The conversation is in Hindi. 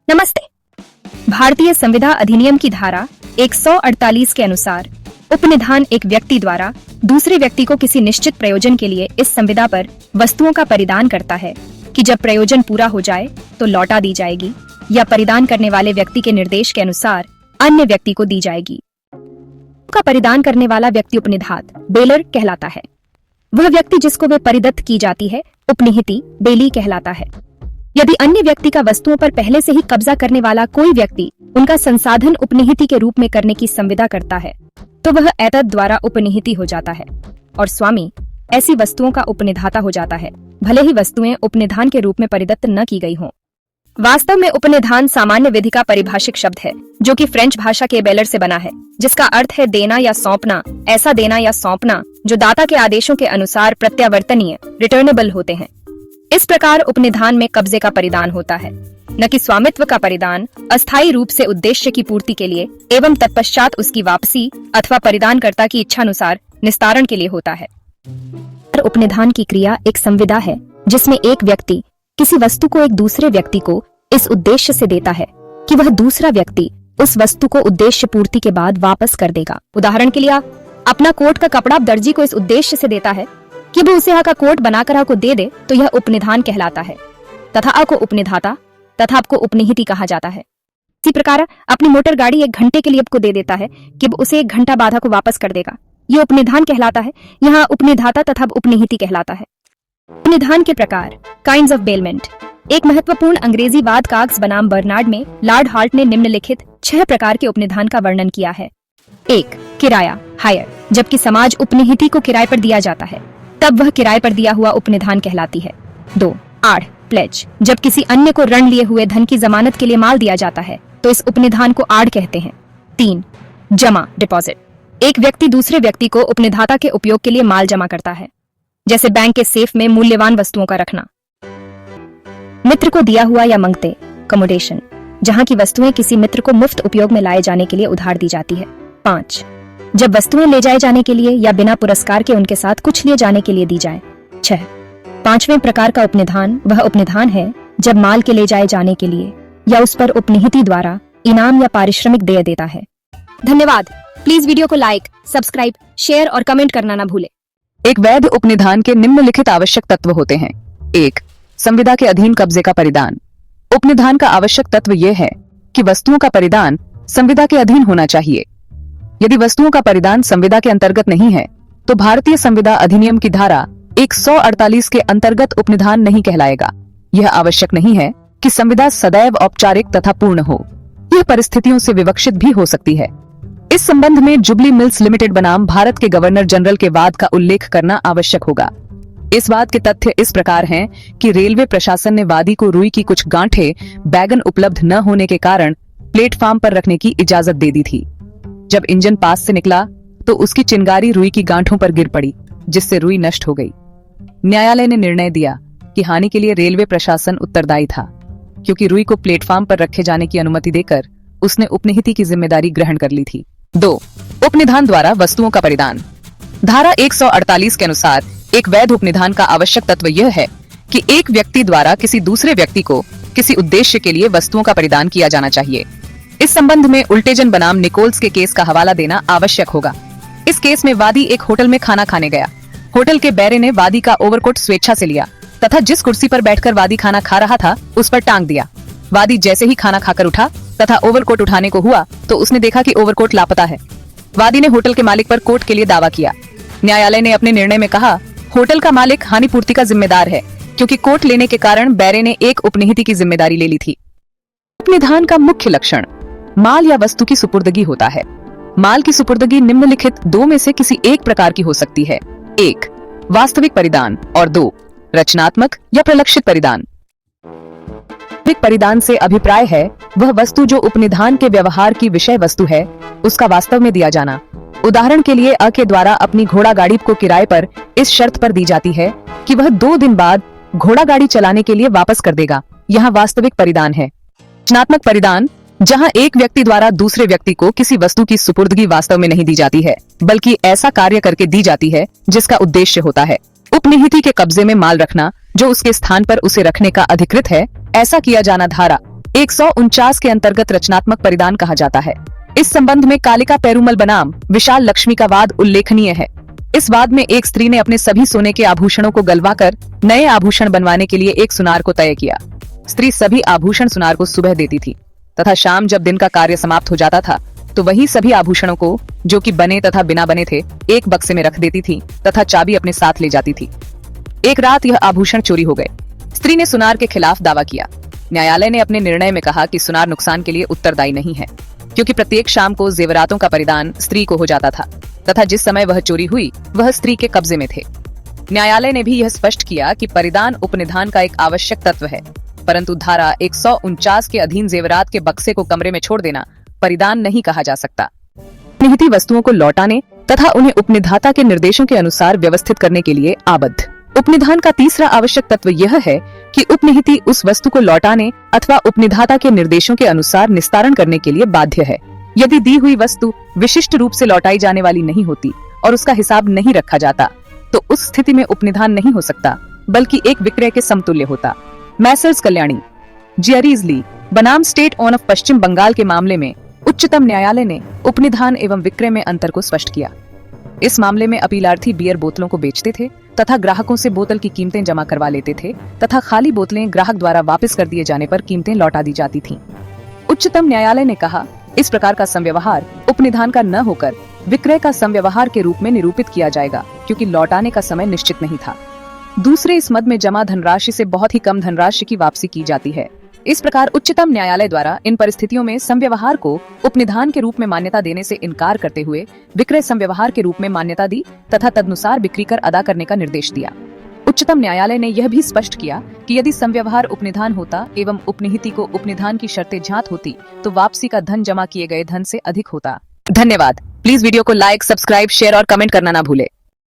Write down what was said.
नमस्ते। भारतीय संविदा अधिनियम की धारा 148 के अनुसार उपनिधान एक व्यक्ति द्वारा दूसरे व्यक्ति को किसी निश्चित प्रयोजन के लिए इस संविदा पर वस्तुओं का परिधान करता है कि जब प्रयोजन पूरा हो जाए तो लौटा दी जाएगी या परिधान करने वाले व्यक्ति के निर्देश के अनुसार अन्य व्यक्ति को दी जाएगी। का परिधान करने वाला व्यक्ति उपनिधात बेलर कहलाता है। वह व्यक्ति जिसको वे परिदत्त की जाती है उपनिहिति बेली कहलाता है। यदि अन्य व्यक्ति का वस्तुओं पर पहले से ही कब्जा करने वाला कोई व्यक्ति उनका संसाधन उपनिहिति के रूप में करने की संविदा करता है तो वह एतद द्वारा उपनिहिति हो जाता है और स्वामी ऐसी वस्तुओं का उपनिधाता हो जाता है, भले ही वस्तुएं उपनिधान के रूप में परिदत्त न की गई हों। वास्तव में उपनिधान सामान्य विधि का परिभाषिक शब्द है जो कि फ्रेंच भाषा के बेलर से बना है, जिसका अर्थ है देना या सौंपना, ऐसा देना या सौंपना जो दाता के आदेशों के अनुसार प्रत्यावर्तनीय रिटर्नेबल होते हैं। इस प्रकार उपनिधान में कब्जे का परिधान होता है, न कि स्वामित्व का परिधान अस्थायी रूप से उद्देश्य की पूर्ति के लिए एवं तत्पश्चात उसकी वापसी अथवा परिधानकर्ता की इच्छानुसार निस्तारण के लिए होता है। उपनिधान की क्रिया एक संविदा है जिसमें एक व्यक्ति किसी वस्तु को एक दूसरे व्यक्ति को इस उद्देश्य से देता है कि वह दूसरा व्यक्ति उस वस्तु को उद्देश्य पूर्ति के बाद वापस कर देगा। उदाहरण के लिए अपना कोट का कपड़ा दर्जी को इस उद्देश्य से देता है कि वो उसे का कोट बनाकर आपको दे दे तो यह उपनिधान कहलाता है तथा आपको उपनिधाता तथा आपको उपनिहिति कहा जाता है। इसी प्रकार अपनी मोटर गाड़ी 1 घंटे के लिए आपको दे देता है कि उसे 1 घंटा बाद को वापस कर देगा, यह उपनिधान कहलाता है। यहाँ उपनिधाता तथा उपनिहिति कहलाता है। उपनिधान के प्रकार काइंड्स ऑफ बेलमेंट। एक महत्वपूर्ण अंग्रेजी वाद कागज बनाम बर्नार्ड में लॉर्ड हार्ट ने निम्नलिखित 6 प्रकार के उपनिधान का वर्णन किया है। 1. किराया हायर। जबकि समाज उपनिहिति को किराए पर दिया जाता है तब वह किराए पर दिया हुआ उपनिधान कहलाती है। 2. आड़ प्लेज। जब किसी अन्य को ऋण लिए हुए धन की जमानत के लिए माल दिया जाता है तो इस उपनिधान को आड़ कहते हैं। 3. जमा डिपॉजिट। एक व्यक्ति दूसरे व्यक्ति को उपनिधाता के उपयोग के लिए माल जमा करता है, जैसे बैंक के सेफ में मूल्यवान वस्तुओं का रखना। मित्र को दिया हुआ या मंगते कमोडेशन, जहां की वस्तुएं किसी मित्र को मुफ्त उपयोग में लाए जाने के लिए उधार दी जाती है। 5. जब वस्तुएं ले जाए जाने के लिए या बिना पुरस्कार के उनके साथ कुछ लिए जाने के लिए दी जाए। 6. 5वें प्रकार का उपनिधान वह उपनिधान है जब माल के ले जाए जाने के लिए या उस पर उपनिहिति द्वारा इनाम या पारिश्रमिक दे देता है। धन्यवाद। प्लीज वीडियो को लाइक, सब्सक्राइब, शेयर और कमेंट करना ना भूले। एक वैध उपनिधान के निम्नलिखित आवश्यक तत्व होते हैं। 1. संविदा के अधीन कब्जे का परिधान। उपनिधान का आवश्यक तत्व यह है कि वस्तुओं का परिधान संविदा के अधीन होना चाहिए। यदि वस्तुओं का परिधान संविदा के अंतर्गत नहीं है तो भारतीय संविदा अधिनियम की धारा 148 के अंतर्गत उपनिधान नहीं कहलाएगा। यह आवश्यक नहीं है कि संविदा सदैव औपचारिक तथा पूर्ण हो, यह परिस्थितियों से विवक्षित भी हो सकती है। इस संबंध में जुबली मिल्स लिमिटेड बनाम भारत के गवर्नर जनरल के वाद का उल्लेख करना आवश्यक होगा। इस वाद के तथ्य इस प्रकार हैं कि रेलवे प्रशासन ने वादी को रुई की कुछ गांठें बैगन उपलब्ध न होने के कारण प्लेटफार्म पर रखने की इजाजत दे दी थी। जब इंजन पास से निकला तो उसकी चिंगारी रुई की गांठों पर गिर पड़ी, जिससे रुई नष्ट हो गई। न्यायालय ने निर्णय दिया कि हानि के लिए रेलवे प्रशासन उत्तरदायी था, क्योंकि रुई को प्लेटफार्म पर रखे जाने की अनुमति देकर उसने उपनिहिति की जिम्मेदारी ग्रहण कर ली थी। 2. उपनिधान द्वारा वस्तुओं का परिधान। धारा 148 के अनुसार एक वैध उपनिधान का आवश्यक तत्व यह है कि एक व्यक्ति द्वारा किसी दूसरे व्यक्ति को किसी उद्देश्य के लिए वस्तुओं का परिधान किया जाना चाहिए। इस संबंध में उल्टेजन बनाम निकोल्स के केस का हवाला देना आवश्यक होगा। इस केस में वादी एक होटल में खाना खाने गया। होटल के बैरे ने वादी का ओवरकोट स्वेच्छा से लिया तथा जिस कुर्सी पर बैठकर वादी खाना खा रहा था उस पर टांग दिया। वादी जैसे ही खाना खाकर उठा तथा ओवरकोट उठाने को हुआ तो उसने देखा कि ओवरकोट लापता है। वादी ने होटल के मालिक पर कोर्ट के लिए दावा किया। न्यायालय ने अपने निर्णय में कहा, होटल का मालिक हानि पूर्ति का जिम्मेदार है, क्योंकि कोर्ट लेने के कारण बैरे ने एक उपनिहिति की जिम्मेदारी ले ली थी। उपनिधान का मुख्य लक्षण माल या वस्तु की सुपुर्दगी होता है। माल की सुपुर्दगी निम्नलिखित 2 में से किसी एक प्रकार की हो सकती है। 1. वास्तविक परिधान और 2. रचनात्मक या प्रलक्षित परिधान। वास्तविक परिधान से अभिप्राय है वह वस्तु जो उपनिधान के व्यवहार की विषय वस्तु है उसका वास्तव में दिया जाना। उदाहरण के लिए अ के द्वारा अपनी घोड़ा गाड़ी को किराए पर इस शर्त पर दी जाती है कि वह 2 दिन बाद घोड़ा गाड़ी चलाने के लिए वापस कर देगा। यहाँ वास्तविक परिधान है। रचनात्मक परिधान जहाँ एक व्यक्ति द्वारा दूसरे व्यक्ति को किसी वस्तु की सुपुर्दगी वास्तव में नहीं दी जाती है, बल्कि ऐसा कार्य करके दी जाती है जिसका उद्देश्य होता है उपनिहिति के कब्जे में माल रखना जो उसके स्थान पर उसे रखने का अधिकृत है। ऐसा किया जाना धारा 149 के अंतर्गत रचनात्मक परिधान कहा जाता है। इस संबंध में कालिका पेरुमल बनाम विशाल लक्ष्मी का वाद उल्लेखनीय है। इस वाद में एक स्त्री ने अपने सभी सोने के आभूषणों को गलवाकर नए आभूषण बनवाने के लिए एक सुनार को तय किया। स्त्री सभी आभूषण सुनार को सुबह देती थी तथा शाम जब दिन का कार्य समाप्त हो जाता था तो वही सभी आभूषणों को, जो कि बने तथा बिना बने थे, एक बक्से में रख देती थी तथा चाबी अपने साथ ले जाती थी। एक रात यह आभूषण चोरी हो गए। स्त्री ने सुनार के खिलाफ दावा किया। न्यायालय ने अपने निर्णय में कहा कि सुनार नुकसान के लिए उत्तरदायी नहीं है, क्योंकि प्रत्येक शाम को जेवरातों का परिधान स्त्री को हो जाता था तथा जिस समय वह चोरी हुई वह स्त्री के कब्जे में थे। न्यायालय ने भी यह स्पष्ट किया कि परिधान उपनिधान का एक आवश्यक तत्व है, परंतु धारा 149 के अधीन जेवरात के बक्से को कमरे में छोड़ देना परिधान नहीं कहा जा सकता। निहित वस्तुओं को लौटाने तथा उन्हें उपनिधाता के निर्देशों के अनुसार व्यवस्थित करने के लिए आबद्ध। उपनिधान का तीसरा आवश्यक तत्व यह है कि उपनिहिति उस वस्तु को लौटाने अथवा उपनिधाता के निर्देशों के अनुसार निस्तारण करने के लिए बाध्य है। यदि दी हुई वस्तु विशिष्ट रूप से लौटाई जाने वाली नहीं होती और उसका हिसाब नहीं रखा जाता तो उस स्थिति में उपनिधान नहीं हो सकता, बल्कि एक विक्रय के समतुल्य होता। मैसर्स कल्याणी जियरीजली बनाम स्टेट ऑन ऑफ पश्चिम बंगाल के मामले में उच्चतम न्यायालय ने उपनिधान एवं विक्रय में अंतर को स्पष्ट किया। इस मामले में अपीलार्थी बियर बोतलों को बेचते थे तथा ग्राहकों से बोतल की कीमतें जमा करवा लेते थे तथा खाली बोतलें ग्राहक द्वारा वापस कर दिए जाने पर कीमतें लौटा दी जाती थीं। उच्चतम न्यायालय ने कहा, इस प्रकार का संव्यवहार उपनिधान का न होकर विक्रय का संव्यवहार के रूप में निरूपित किया जाएगा, क्योंकि लौटाने का समय निश्चित नहीं था। दूसरे इस मद में जमा धनराशि से बहुत ही कम धनराशि की वापसी की जाती है। इस प्रकार उच्चतम न्यायालय द्वारा इन परिस्थितियों में संव्यवहार को उपनिधान के रूप में मान्यता देने से इनकार करते हुए विक्रय संव्यवहार के रूप में मान्यता दी तथा तदनुसार बिक्री कर अदा करने का निर्देश दिया। उच्चतम न्यायालय ने यह भी स्पष्ट किया कि यदि संव्यवहार उपनिधान होता एवं उपनिहिति को उपनिधान की शर्तें ज्ञात होती तो वापसी का धन जमा किए गए धन से अधिक होता। धन्यवाद। प्लीज वीडियो को लाइक, सब्सक्राइब, शेयर और कमेंट करना ना भूले।